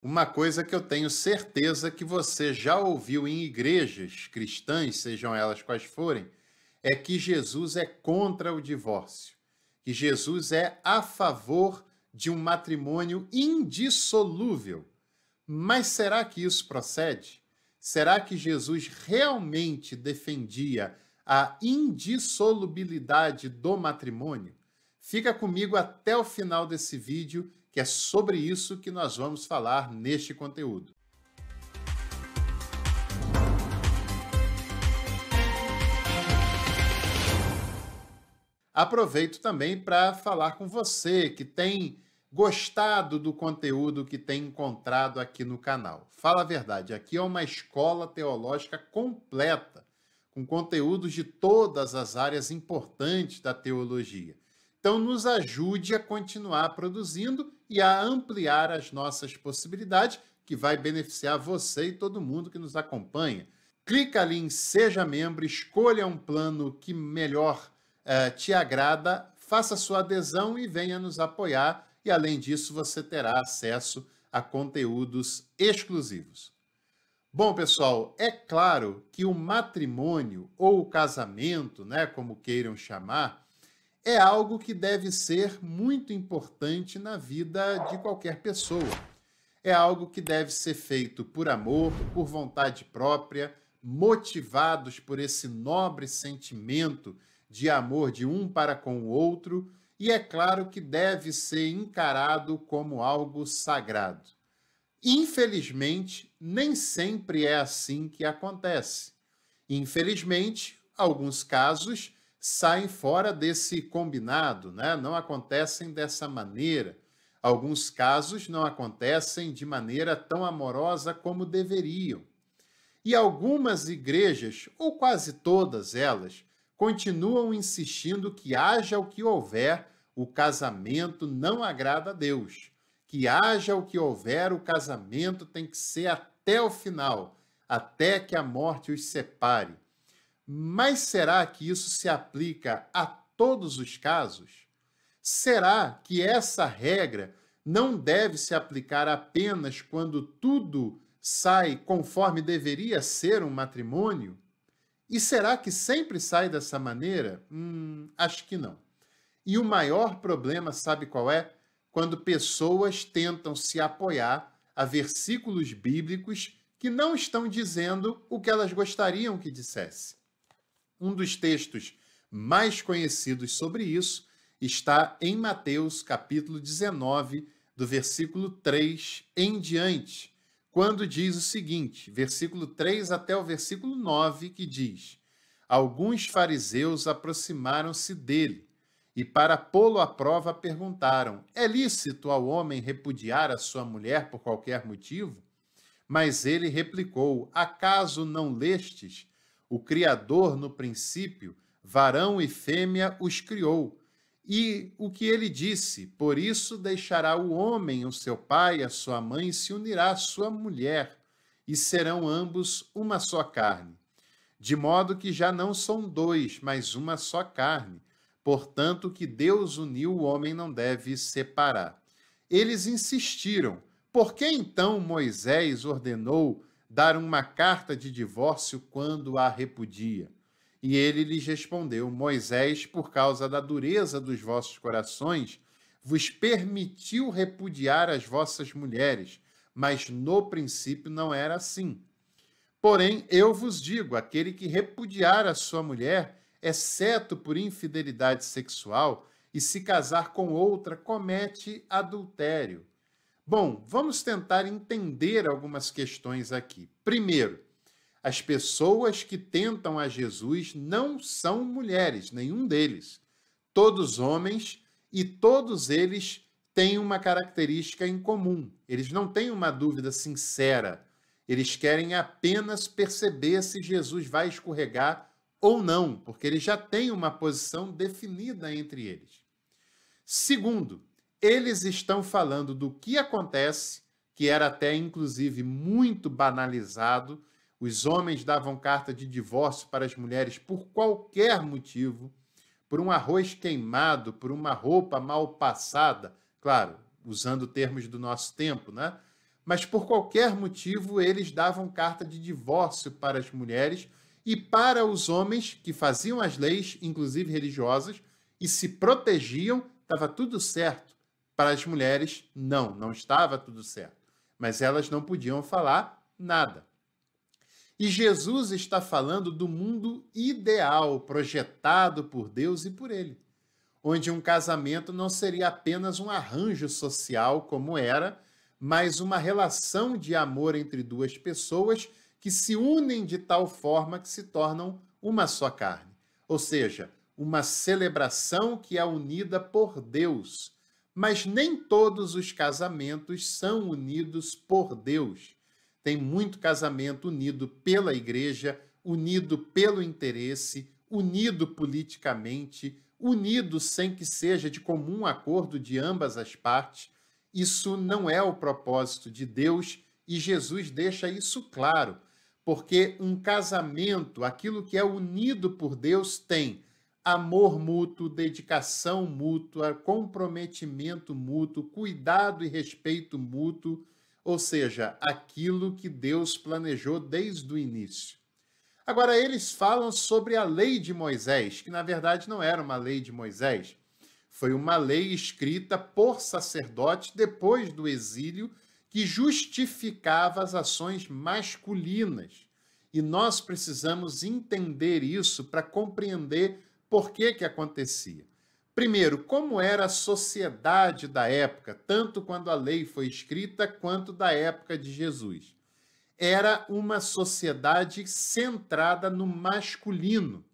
Uma coisa que eu tenho certeza que você já ouviu em igrejas cristãs, sejam elas quais forem, é que Jesus é contra o divórcio, que Jesus é a favor de um matrimônio indissolúvel. Mas será que isso procede? Será que Jesus realmente defendia a indissolubilidade do matrimônio? Fica comigo até o final desse vídeo, que é sobre isso que nós vamos falar neste conteúdo. Aproveito também para falar com você que tem gostado do conteúdo que tem encontrado aqui no canal. Fala a verdade, aqui é uma escola teológica completa, com conteúdos de todas as áreas importantes da teologia. Então, nos ajude a continuar produzindo e a ampliar as nossas possibilidades, que vai beneficiar você e todo mundo que nos acompanha. Clica ali em Seja Membro, escolha um plano que melhor te agrada, faça sua adesão e venha nos apoiar. E, além disso, você terá acesso a conteúdos exclusivos. Bom, pessoal, é claro que o matrimônio ou o casamento, né, como queiram chamar, é algo que deve ser muito importante na vida de qualquer pessoa. É algo que deve ser feito por amor, por vontade própria, motivados por esse nobre sentimento de amor de um para com o outro, e é claro que deve ser encarado como algo sagrado. Infelizmente, nem sempre é assim que acontece. Infelizmente, alguns casos saem fora desse combinado, né? Não acontecem dessa maneira. Alguns casos não acontecem de maneira tão amorosa como deveriam. E algumas igrejas, ou quase todas elas, continuam insistindo que haja o que houver, o casamento não agrada a Deus. Que haja o que houver, o casamento tem que ser até o final, até que a morte os separe. Mas será que isso se aplica a todos os casos? Será que essa regra não deve se aplicar apenas quando tudo sai conforme deveria ser um matrimônio? E será que sempre sai dessa maneira? Acho que não. E o maior problema, sabe qual é? Quando pessoas tentam se apoiar a versículos bíblicos que não estão dizendo o que elas gostariam que dissesse. Um dos textos mais conhecidos sobre isso está em Mateus, capítulo 19, do versículo 3 em diante, quando diz o seguinte, versículo 3 até o versículo 9, que diz: Alguns fariseus aproximaram-se dele e, para pô-lo à prova, perguntaram: É lícito ao homem repudiar a sua mulher por qualquer motivo? Mas ele replicou: Acaso não lestes? O Criador, no princípio, varão e fêmea os criou. E o que ele disse: Por isso deixará o homem o seu pai, a sua mãe, e se unirá à sua mulher, e serão ambos uma só carne. De modo que já não são dois, mas uma só carne. Portanto, o que Deus uniu, o homem não deve separar. Eles insistiram: Por que então Moisés ordenou dar uma carta de divórcio quando a repudia? E ele lhes respondeu: Moisés, por causa da dureza dos vossos corações, vos permitiu repudiar as vossas mulheres, mas no princípio não era assim. Porém, eu vos digo, aquele que repudiar a sua mulher, exceto por infidelidade sexual, e se casar com outra, comete adultério. Bom, vamos tentar entender algumas questões aqui. Primeiro, as pessoas que tentam a Jesus não são mulheres, nenhum deles. Todos homens, e todos eles têm uma característica em comum. Eles não têm uma dúvida sincera. Eles querem apenas perceber se Jesus vai escorregar ou não, porque eles já têm uma posição definida entre eles. Segundo, eles estão falando do que acontece, que era até inclusive muito banalizado. Os homens davam carta de divórcio para as mulheres por qualquer motivo, por um arroz queimado, por uma roupa mal passada, claro, usando termos do nosso tempo, né? mas por qualquer motivo eles davam carta de divórcio para as mulheres e para os homens que faziam as leis, inclusive religiosas, e se protegiam, estava tudo certo. Para as mulheres, não estava tudo certo. Mas elas não podiam falar nada. E Jesus está falando do mundo ideal, projetado por Deus e por ele, onde um casamento não seria apenas um arranjo social como era, mas uma relação de amor entre duas pessoas que se unem de tal forma que se tornam uma só carne. Ou seja, uma celebração que é unida por Deus. Mas nem todos os casamentos são unidos por Deus. Tem muito casamento unido pela igreja, unido pelo interesse, unido politicamente, unido sem que seja de comum acordo de ambas as partes. Isso não é o propósito de Deus e Jesus deixa isso claro, porque um casamento, aquilo que é unido por Deus, tem amor mútuo, dedicação mútua, comprometimento mútuo, cuidado e respeito mútuo, ou seja, aquilo que Deus planejou desde o início. Agora, eles falam sobre a lei de Moisés, que na verdade não era uma lei de Moisés. Foi uma lei escrita por sacerdotes depois do exílio que justificava as ações masculinas. E nós precisamos entender isso para compreender por que acontecia. Primeiro, como era a sociedade da época, tanto quando a lei foi escrita quanto da época de Jesus. Era uma sociedade centrada no masculino.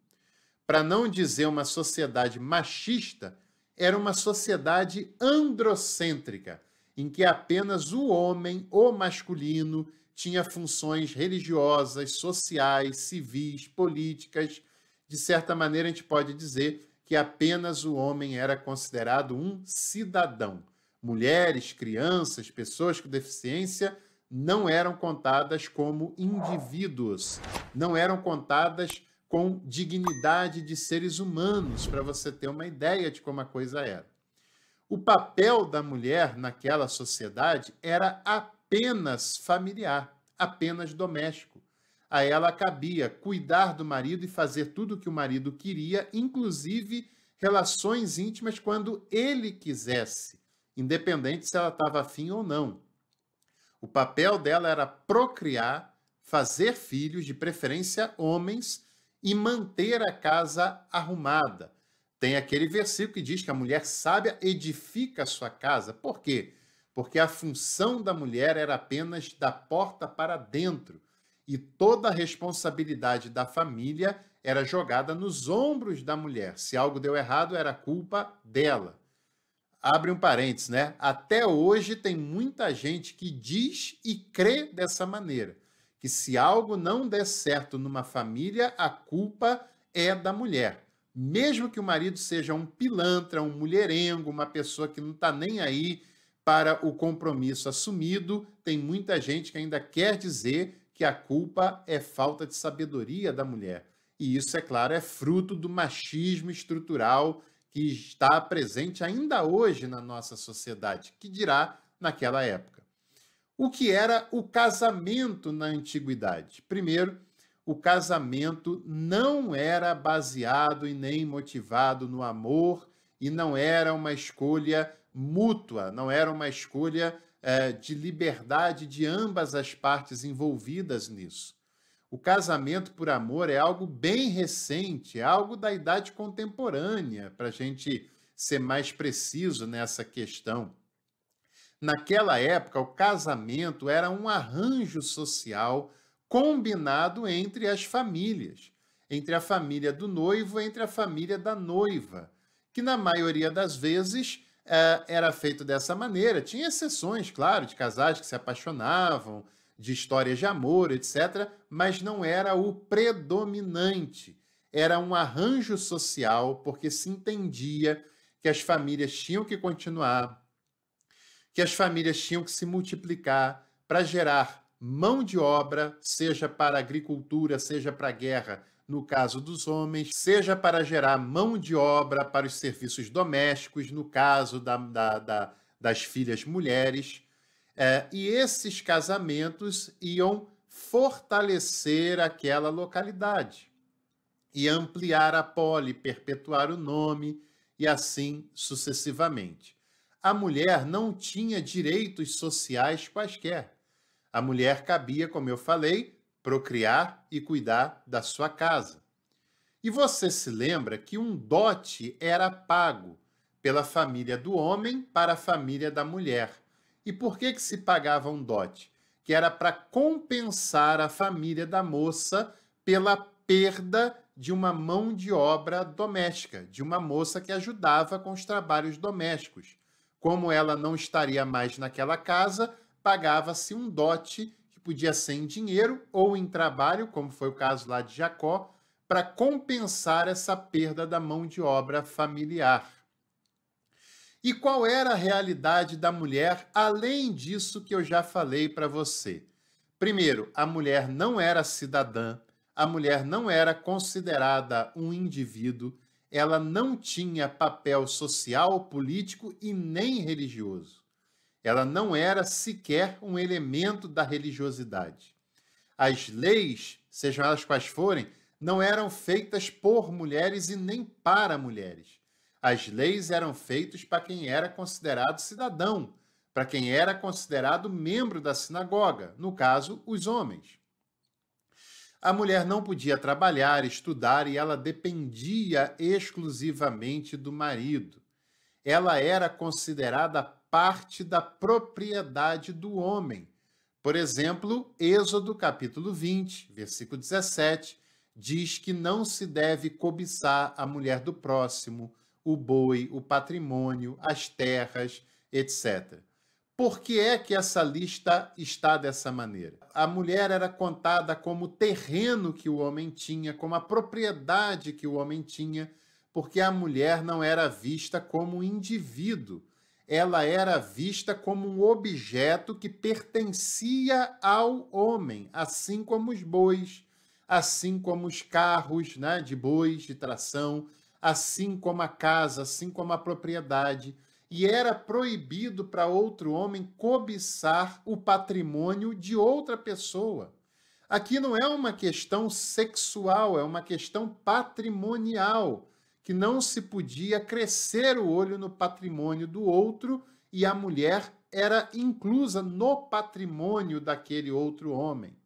Para não dizer uma sociedade machista, era uma sociedade androcêntrica, em que apenas o homem, o masculino, tinha funções religiosas, sociais, civis, políticas. De certa maneira, a gente pode dizer que apenas o homem era considerado um cidadão. Mulheres, crianças, pessoas com deficiência não eram contadas como indivíduos, não eram contadas com dignidade de seres humanos, para você ter uma ideia de como a coisa era. O papel da mulher naquela sociedade era apenas familiar, apenas doméstico. A ela cabia cuidar do marido e fazer tudo o que o marido queria, inclusive relações íntimas quando ele quisesse, independente se ela estava afim ou não. O papel dela era procriar, fazer filhos, de preferência homens, e manter a casa arrumada. Tem aquele versículo que diz que a mulher sábia edifica a sua casa. Por quê? Porque a função da mulher era apenas da porta para dentro. E toda a responsabilidade da família era jogada nos ombros da mulher. Se algo deu errado, era culpa dela. Abre um parênteses, né? Até hoje tem muita gente que diz e crê dessa maneira, que se algo não der certo numa família, a culpa é da mulher. Mesmo que o marido seja um pilantra, um mulherengo, uma pessoa que não está nem aí para o compromisso assumido, tem muita gente que ainda quer dizer que a culpa é falta de sabedoria da mulher. E isso, é claro, é fruto do machismo estrutural que está presente ainda hoje na nossa sociedade, que dirá naquela época. O que era o casamento na antiguidade? Primeiro, o casamento não era baseado e nem motivado no amor e não era uma escolha mútua, não era uma escolha de liberdade de ambas as partes envolvidas nisso. O casamento por amor é algo bem recente, é algo da idade contemporânea, para a gente ser mais preciso nessa questão. Naquela época, o casamento era um arranjo social combinado entre as famílias, entre a família do noivo e entre a família da noiva, que na maioria das vezes era feito dessa maneira. Tinha exceções, claro, de casais que se apaixonavam, de histórias de amor, etc., mas não era o predominante. Era um arranjo social, porque se entendia que as famílias tinham que continuar, que as famílias tinham que se multiplicar para gerar mão de obra, seja para a agricultura, seja para a guerra, no caso dos homens, seja para gerar mão de obra para os serviços domésticos, no caso das filhas mulheres. E esses casamentos iam fortalecer aquela localidade e ampliar a pole, perpetuar o nome e assim sucessivamente. A mulher não tinha direitos sociais quaisquer. A mulher cabia, como eu falei, procriar e cuidar da sua casa. E você se lembra que um dote era pago pela família do homem para a família da mulher. E por que se pagava um dote? Que era para compensar a família da moça pela perda de uma mão de obra doméstica, de uma moça que ajudava com os trabalhos domésticos. Como ela não estaria mais naquela casa, pagava-se um dote, que podia ser em dinheiro ou em trabalho, como foi o caso lá de Jacó, para compensar essa perda da mão de obra familiar. E qual era a realidade da mulher, além disso que eu já falei para você? Primeiro, a mulher não era cidadã, a mulher não era considerada um indivíduo, ela não tinha papel social, político e nem religioso. Ela não era sequer um elemento da religiosidade. As leis, sejam elas quais forem, não eram feitas por mulheres e nem para mulheres. As leis eram feitas para quem era considerado cidadão, para quem era considerado membro da sinagoga, no caso, os homens. A mulher não podia trabalhar, estudar e ela dependia exclusivamente do marido. Ela era considerada parte da propriedade do homem. Por exemplo, Êxodo capítulo 20, versículo 17, diz que não se deve cobiçar a mulher do próximo, o boi, o patrimônio, as terras, etc. Por que é que essa lista está dessa maneira? A mulher era contada como terreno que o homem tinha, como a propriedade que o homem tinha, porque a mulher não era vista como um indivíduo, ela era vista como um objeto que pertencia ao homem, assim como os bois, assim como os carros, né, de bois, de tração, assim como a casa, assim como a propriedade. E era proibido para outro homem cobiçar o patrimônio de outra pessoa. Aqui não é uma questão sexual, é uma questão patrimonial, que não se podia crescer o olho no patrimônio do outro e a mulher era inclusa no patrimônio daquele outro homem.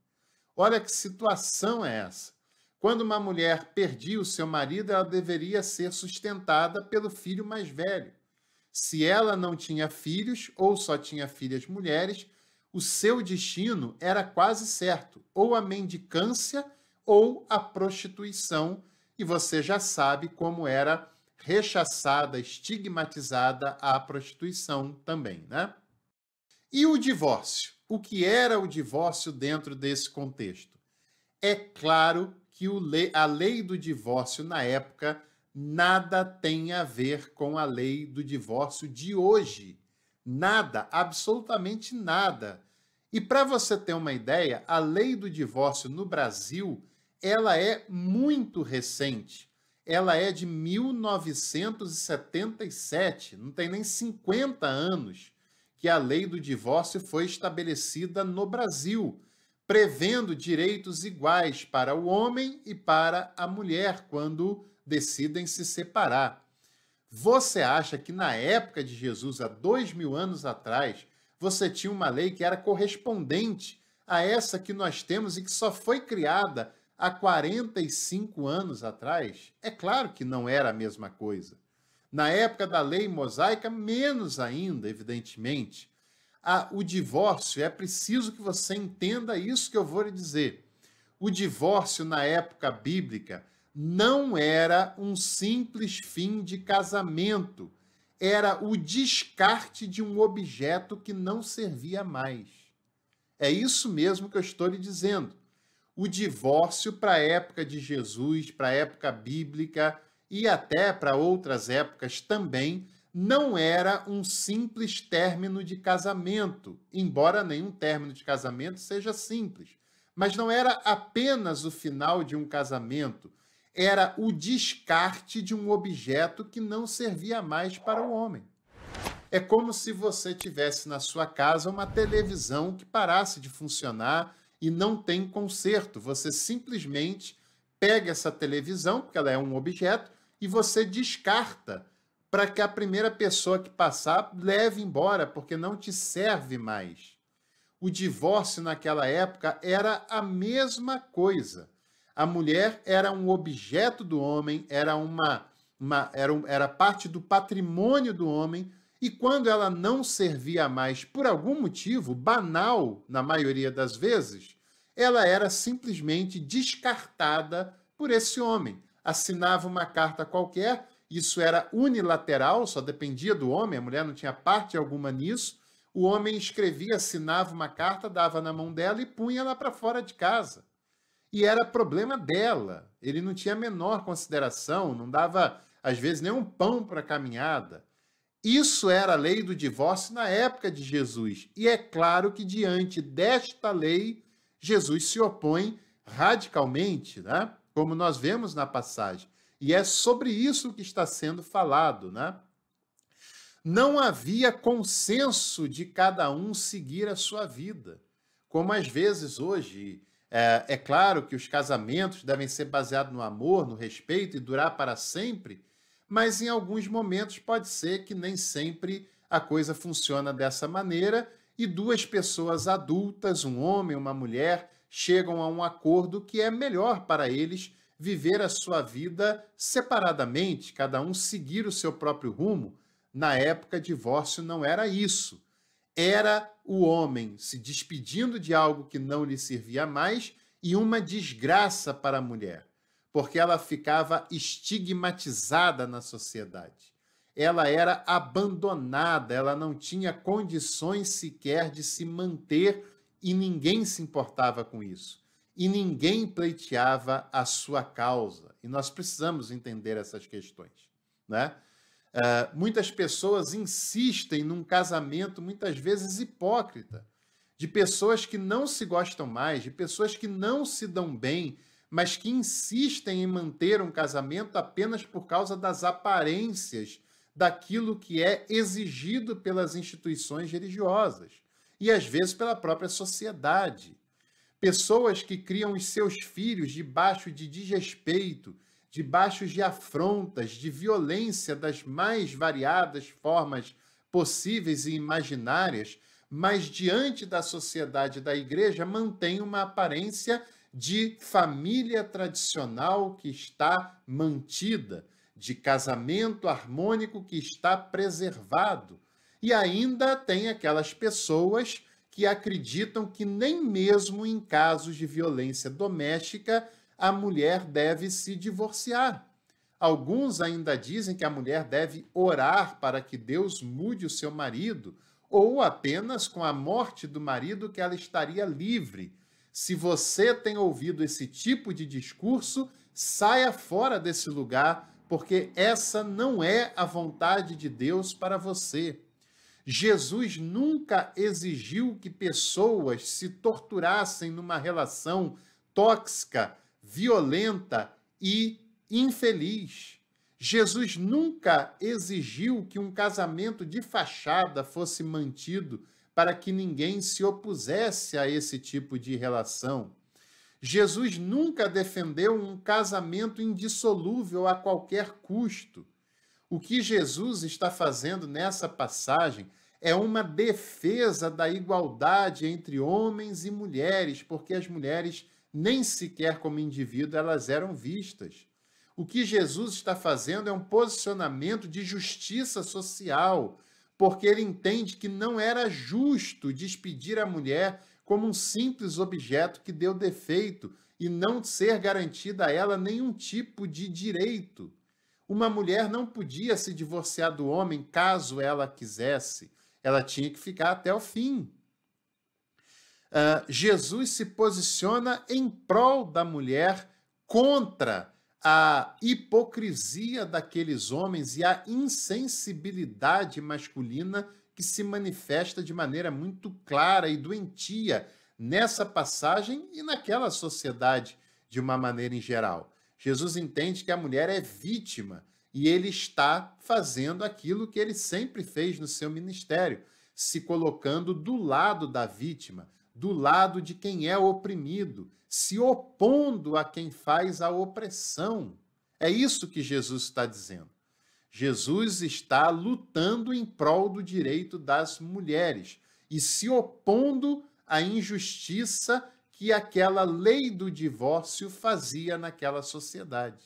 Olha que situação é essa. Quando uma mulher perdia o seu marido, ela deveria ser sustentada pelo filho mais velho. Se ela não tinha filhos ou só tinha filhas mulheres, o seu destino era quase certo, ou a mendicância ou a prostituição, e você já sabe como era rechaçada, estigmatizada a prostituição também, né? E o divórcio? O que era o divórcio dentro desse contexto? É claro que a lei do divórcio na época nada tem a ver com a lei do divórcio de hoje. Nada, absolutamente nada. E para você ter uma ideia, a lei do divórcio no Brasil, ela é muito recente. Ela é de 1977, não tem nem 50 anos que a lei do divórcio foi estabelecida no Brasil, prevendo direitos iguais para o homem e para a mulher quando decidem se separar. Você acha que na época de Jesus, há 2000 anos atrás, você tinha uma lei que era correspondente a essa que nós temos e que só foi criada há 45 anos atrás? É claro que não era a mesma coisa. Na época da lei mosaica, menos ainda, evidentemente. O divórcio, é preciso que você entenda isso que eu vou lhe dizer. O divórcio, na época bíblica, não era um simples fim de casamento, era o descarte de um objeto que não servia mais. É isso mesmo que eu estou lhe dizendo. O divórcio para a época de Jesus, para a época bíblica e até para outras épocas também, não era um simples término de casamento, embora nenhum término de casamento seja simples. Mas não era apenas o final de um casamento, era o descarte de um objeto que não servia mais para o homem. É como se você tivesse na sua casa uma televisão que parasse de funcionar e não tem conserto. Você simplesmente pega essa televisão, porque ela é um objeto, e você descarta para que a primeira pessoa que passar leve embora, porque não te serve mais. O divórcio naquela época era a mesma coisa. A mulher era um objeto do homem, era parte do patrimônio do homem, e quando ela não servia mais por algum motivo, banal na maioria das vezes, ela era simplesmente descartada por esse homem. Assinava uma carta qualquer, isso era unilateral, só dependia do homem, a mulher não tinha parte alguma nisso. O homem escrevia, assinava uma carta, dava na mão dela e punha ela para fora de casa. E era problema dela. Ele não tinha a menor consideração, não dava, às vezes, nem um pão para a caminhada. Isso era a lei do divórcio na época de Jesus. E é claro que, diante desta lei, Jesus se opõe radicalmente, né? Como nós vemos na passagem. E é sobre isso que está sendo falado, né? Não havia consenso de cada um seguir a sua vida. Como às vezes hoje, é claro que os casamentos devem ser baseados no amor, no respeito e durar para sempre, mas em alguns momentos pode ser que nem sempre a coisa funciona dessa maneira e duas pessoas adultas, um homem e uma mulher, chegam a um acordo que é melhor para eles viver a sua vida separadamente, cada um seguir o seu próprio rumo. Na época, divórcio não era isso. Era o homem se despedindo de algo que não lhe servia mais e uma desgraça para a mulher, porque ela ficava estigmatizada na sociedade. Ela era abandonada, ela não tinha condições sequer de se manter e ninguém se importava com isso. E ninguém pleiteava a sua causa. E nós precisamos entender essas questões, né? Muitas pessoas insistem num casamento, muitas vezes hipócrita, de pessoas que não se gostam mais, de pessoas que não se dão bem, mas que insistem em manter um casamento apenas por causa das aparências daquilo que é exigido pelas instituições religiosas e às vezes pela própria sociedade. Pessoas que criam os seus filhos debaixo de desrespeito, debaixo de afrontas, de violência das mais variadas formas possíveis e imaginárias, mas diante da sociedade da igreja mantém uma aparência de família tradicional que está mantida, de casamento harmônico que está preservado. E ainda tem aquelas pessoas que acreditam que nem mesmo em casos de violência doméstica a mulher deve se divorciar. Alguns ainda dizem que a mulher deve orar para que Deus mude o seu marido, ou apenas com a morte do marido que ela estaria livre. Se você tem ouvido esse tipo de discurso, saia fora desse lugar, porque essa não é a vontade de Deus para você. Jesus nunca exigiu que pessoas se torturassem numa relação tóxica, violenta e infeliz. Jesus nunca exigiu que um casamento de fachada fosse mantido para que ninguém se opusesse a esse tipo de relação. Jesus nunca defendeu um casamento indissolúvel a qualquer custo. O que Jesus está fazendo nessa passagem é uma defesa da igualdade entre homens e mulheres, porque as mulheres nem sequer como indivíduo elas eram vistas. O que Jesus está fazendo é um posicionamento de justiça social, porque ele entende que não era justo despedir a mulher como um simples objeto que deu defeito e não ser garantida a ela nenhum tipo de direito. Uma mulher não podia se divorciar do homem caso ela quisesse. Ela tinha que ficar até o fim. Jesus se posiciona em prol da mulher contra a hipocrisia daqueles homens e a insensibilidade masculina que se manifesta de maneira muito clara e doentia nessa passagem e naquela sociedade de uma maneira em geral. Jesus entende que a mulher é vítima e ele está fazendo aquilo que ele sempre fez no seu ministério, se colocando do lado da vítima, do lado de quem é oprimido, se opondo a quem faz a opressão. É isso que Jesus está dizendo. Jesus está lutando em prol do direito das mulheres e se opondo à injustiça que aquela lei do divórcio fazia naquela sociedade.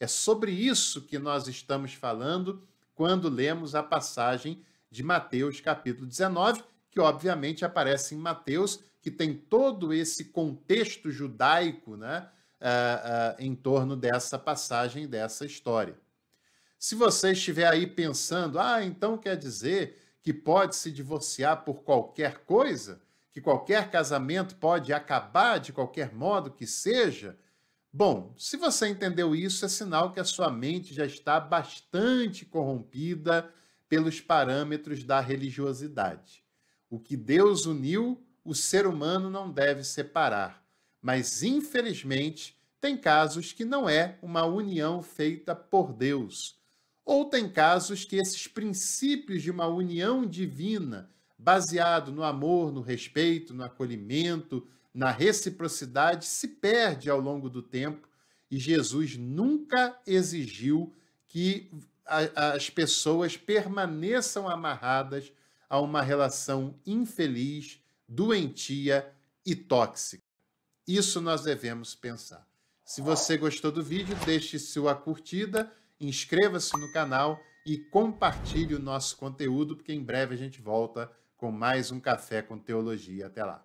É sobre isso que nós estamos falando quando lemos a passagem de Mateus, capítulo 19, que obviamente aparece em Mateus, que tem todo esse contexto judaico, né, em torno dessa passagem, dessa história. Se você estiver aí pensando, então quer dizer que pode se divorciar por qualquer coisa, que qualquer casamento pode acabar de qualquer modo que seja, bom, se você entendeu isso, é sinal que a sua mente já está bastante corrompida pelos parâmetros da religiosidade. O que Deus uniu, o ser humano não deve separar. Mas, infelizmente, tem casos que não é uma união feita por Deus. Ou tem casos que esses princípios de uma união divina, baseado no amor, no respeito, no acolhimento, na reciprocidade, se perde ao longo do tempo e Jesus nunca exigiu que as pessoas permaneçam amarradas a uma relação infeliz, doentia e tóxica. Isso nós devemos pensar. Se você gostou do vídeo, deixe sua curtida, inscreva-se no canal e compartilhe o nosso conteúdo, porque em breve a gente volta com mais um Café com Teologia. Até lá.